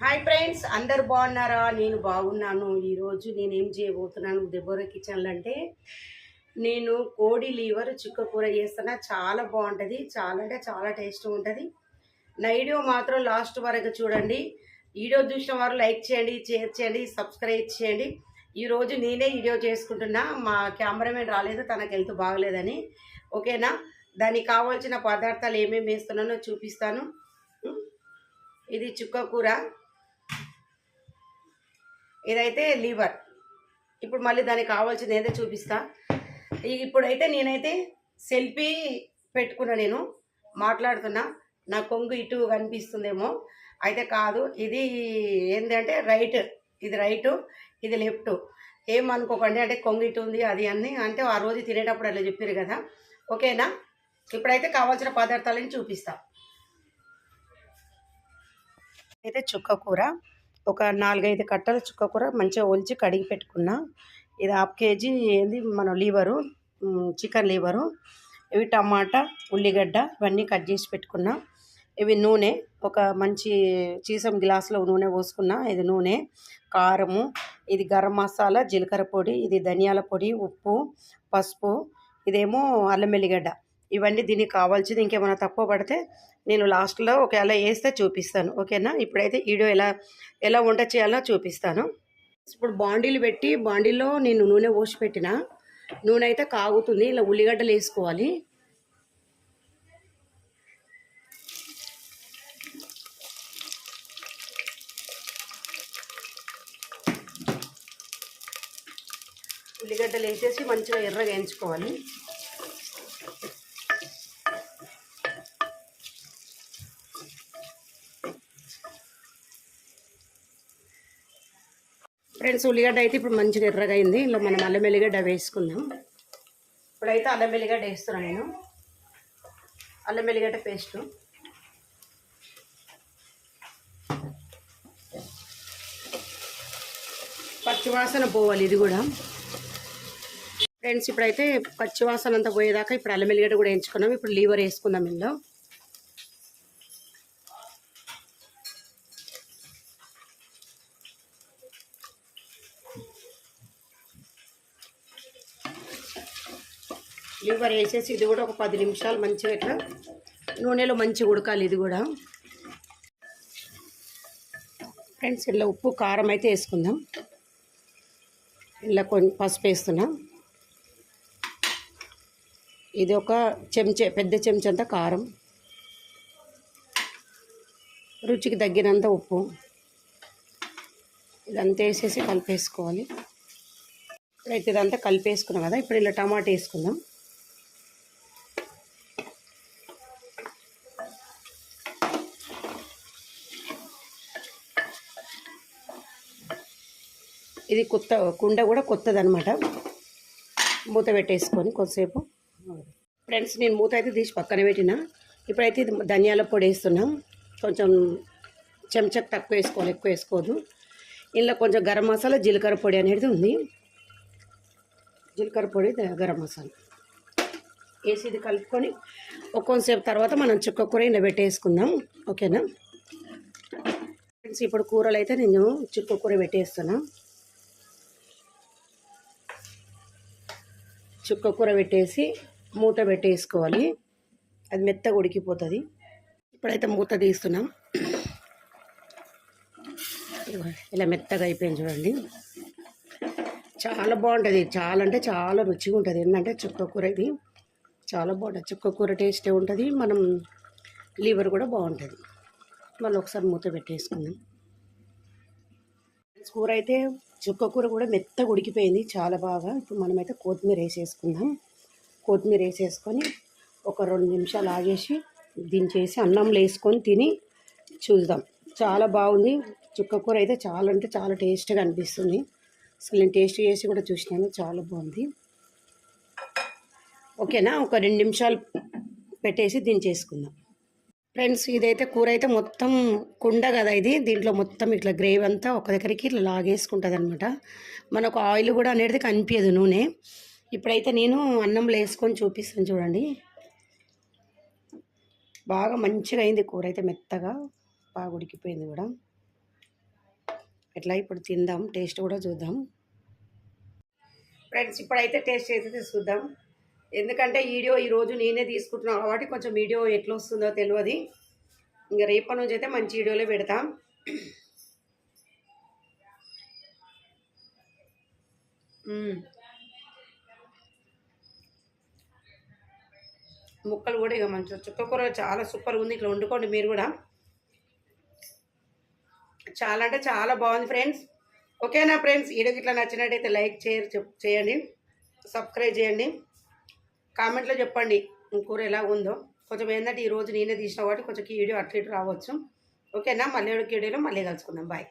Hi friends, అందరు బాగున్నారా? నేను బాగున్నాను. ఈరోజు నేనేం చేయబోతున్నాను దెబ్బోర కిచెన్లో అంటే నేను కోడి లీవర్ చుక్క కూర చేస్తున్నా. చాలా బాగుంటుంది, చాలా అంటే చాలా టేస్ట్ ఉంటుంది. నా వీడియో మాత్రం లాస్ట్ వరకు చూడండి. వీడియో చూసిన వారు లైక్ చేయండి, షేర్ చేయండి, సబ్స్క్రైబ్ చేయండి. ఈరోజు నేనే వీడియో చేసుకుంటున్నా. మా కెమెరామెన్ రాలేదు, తనకు హెల్త్ బాగలేదని. ఓకేనా? దానికి కావాల్సిన పదార్థాలు ఏమేమి వేస్తున్నానో చూపిస్తాను. ఇది చుక్క కూర, ఇదైతే లివర్. ఇప్పుడు మళ్ళీ దానికి కావాల్సింది ఏదో చూపిస్తా. ఇప్పుడైతే నేనైతే సెల్ఫీ పెట్టుకున్నా, నేను మాట్లాడుతున్నా. నా కొంగు ఇటు కనిపిస్తుందేమో, అయితే కాదు. ఇది ఏంటంటే రైట్, ఇది రైటు, ఇది లెఫ్ట్. ఏమనుకోకండి, అంటే కొంగు ఇటు ఉంది అది అన్నీ అంటే ఆ రోజు తినేటప్పుడు అలా చెప్పారు కదా. ఓకేనా? ఇప్పుడైతే కావాల్సిన పదార్థాలని చూపిస్తా. అయితే చుక్క కూర ఒక 4-5 కట్టల చుక్క కూర మంచిగా ఒలిచి కడిగి పెట్టుకున్నా. ఇది 1/2 కేజీ ఏంది మన లీవరు, చికెన్ లీవరు. ఇవి టమాటా, ఉల్లిగడ్డ ఇవన్నీ కట్ చేసి పెట్టుకున్నా. ఇవి నూనె, ఒక మంచి చీసం గ్లాసులో నూనె పోసుకున్నా. ఇది నూనె, కారము, ఇది గరం మసాలా, జీలకర్ర పొడి, ఇది ధనియాల పొడి, ఉప్పు, పసుపు, ఇదేమో అల్లం వెల్లిగడ్డ. ఇవన్నీ దీనికి కావాల్సింది. ఇంకేమైనా తక్కువ పడితే నేను లాస్ట్లో ఒకవేళ వేస్తే చూపిస్తాను. ఓకేనా? ఇప్పుడైతే వీడియో ఎలా వంట చేయాలో చూపిస్తాను. ఇప్పుడు బాండీలు పెట్టి, బాండీలో నేను నూనె పోసి పెట్టిన. నూనె అయితే కాగుతుంది. ఇలా ఉల్లిగడ్డలు వేసుకోవాలి. ఉల్లిగడ్డలు వేసేసి మంచిగా ఎర్రగా వేయించుకోవాలి. ఫ్రెండ్స్, ఉల్లిగడ్డ అయితే ఇప్పుడు మంచిగా ఎర్రగా అయింది. ఇలా మనం అల్లం వెల్లిగడ్డ వేసుకుందాం. ఇప్పుడైతే అల్లం వెల్లిగడ్డ వేస్తున్నాను నేను. అల్లం వెల్లిగడ్డ పేస్ట్, పచ్చివాసన పోవాలి ఇది కూడా. ఫ్రెండ్స్, ఇప్పుడైతే పచ్చివాసన అంతా పోయేదాకా ఇప్పుడు అల్లం వెల్లిగడ్డ కూడా వేయించుకున్నాం. ఇప్పుడు లీవర్ వేసుకుందాం ఇందులో. లివర్ వేసేసి ఇది కూడా ఒక 10 నిమిషాలు మంచిగా ఇట్లా నూనెలో మంచిగా ఉడకాలి ఇది కూడా. ఫ్రెండ్స్, ఇలా ఉప్పు కారం అయితే వేసుకుందాం. ఇలా కొంచెం పసుపు వేస్తున్నాం. ఇది ఒక పెద్ద చెంచంత కారం, రుచికి తగ్గినంత ఉప్పు, ఇదంతా వేసేసి కలిపేసుకోవాలి. ఇప్పుడైతే ఇదంతా కలిపేసుకున్నాం కదా. ఇప్పుడు ఇలా టమాటా వేసుకుందాం. ఇది కొత్త కుండ కూడా కొత్తదనమాట. మూత పెట్టేసుకొని కొద్దిసేపు. ఫ్రెండ్స్, నేను మూత అయితే తీసి పక్కన పెట్టిన. ఇప్పుడైతే ఇది ధనియాల పొడి వేస్తున్నాం. కొంచెం చెంచాకు తక్కువ వేసుకోవాలి, ఎక్కువ వేసుకోవద్దు. ఇందులో కొంచెం గరం మసాలా, జీలకర్ర పొడి అనేది ఉంది. జీలకర్ర పొడి, గరం మసాలా వేసి ఇది కలుపుకొని కొంచెంసేపు తర్వాత మనం చుక్క కూర ఇలా పెట్టేసుకుందాం. ఓకేనా ఫ్రెండ్స్? ఇప్పుడు కూరలు అయితే నేను చుక్క కూర పెట్టేస్తున్నా. చుక్క కూర పెట్టేసి మూత పెట్టేసుకోవాలి. అది మెత్తగా ఉడికిపోతుంది. ఇప్పుడైతే మూత తీస్తున్నాం. ఇలా మెత్తగా అయిపోయింది చూడండి. చాలా బాగుంటుంది, చాలా అంటే చాలా రుచిగా ఉంటుంది. ఏంటంటే చుక్క కూర ఇది చాలా బాగుంటుంది. చుక్క కూర టేస్టే ఉంటుంది. మనం లివర్ కూడా బాగుంటుంది. మళ్ళీ ఒకసారి మూత పెట్టేసుకుందాం. కూర అయితే చుక్క కూర కూడా మెత్తగా ఉడికిపోయింది చాలా బాగా. ఇప్పుడు మనమైతే కొత్తిమీర వేసేసుకుందాం. కొత్తిమీర వేసేసుకొని ఒక 2 నిమిషాలు ఆగేసి దించేసి అన్నంలో వేసుకొని తిని చూద్దాం. చాలా బాగుంది. చుక్క కూర అయితే చాలా అంటే చాలా టేస్ట్గా అనిపిస్తుంది. అసలు నేను టేస్ట్ చేసి కూడా చూసినాను, చాలా బాగుంది. ఓకేనా? ఒక 2 నిమిషాలు పెట్టేసి దించేసుకుందాం. ఫ్రెండ్స్, ఇదైతే కూర అయితే మొత్తం కుండ కదా ఇది. దీంట్లో మొత్తం ఇట్లా గ్రేవీ అంతా ఒక దగ్గరికి ఇట్లా లాగేసుకుంటుంది అనమాట. మనకు ఆయిల్ కూడా అనేది కనిపించదు, నూనె. ఇప్పుడైతే నేను అన్నంలో వేసుకొని చూపిస్తాను చూడండి. బాగా మంచిగా అయింది కూర అయితే, మెత్తగా బాగా ఉడికిపోయింది కూడా. ఎట్లా ఇప్పుడు తిందాం, టేస్ట్ కూడా చూద్దాం ఫ్రెండ్స్. ఇప్పుడైతే టేస్ట్ చేసి చూద్దాం. ఎందుకంటే వీడియో ఈరోజు నేనే తీసుకుంటున్నాను కాబట్టి కొంచెం వీడియో ఎట్లా వస్తుందో తెలియదు. ఇంకా రేపటి నుంచి అయితే మంచి వీడియోలే పెడతాం. ముక్కలు కూడా ఇక మంచిగా చుక్కకూర చాలా సూపర్గా ఉంది. ఇట్లా వండుకోండి మీరు కూడా. చాలా అంటే చాలా బాగుంది ఫ్రెండ్స్. ఓకేనా ఫ్రెండ్స్, వీడియోకి ఇట్లా నచ్చినట్టయితే లైక్ చేయండి, సబ్స్క్రైబ్ చేయండి, కామెంట్లో చెప్పండి కూర ఎలా ఉందో. కొంచెం ఏంటంటే ఈరోజు నేనే తీసిన కాబట్టి కొంచెం ఈ వీడియో అట్లా ఇటు రావచ్చు. ఓకేనా, మళ్ళీ వీడియోలో మళ్ళీ కలుసుకుందాం. బాయ్.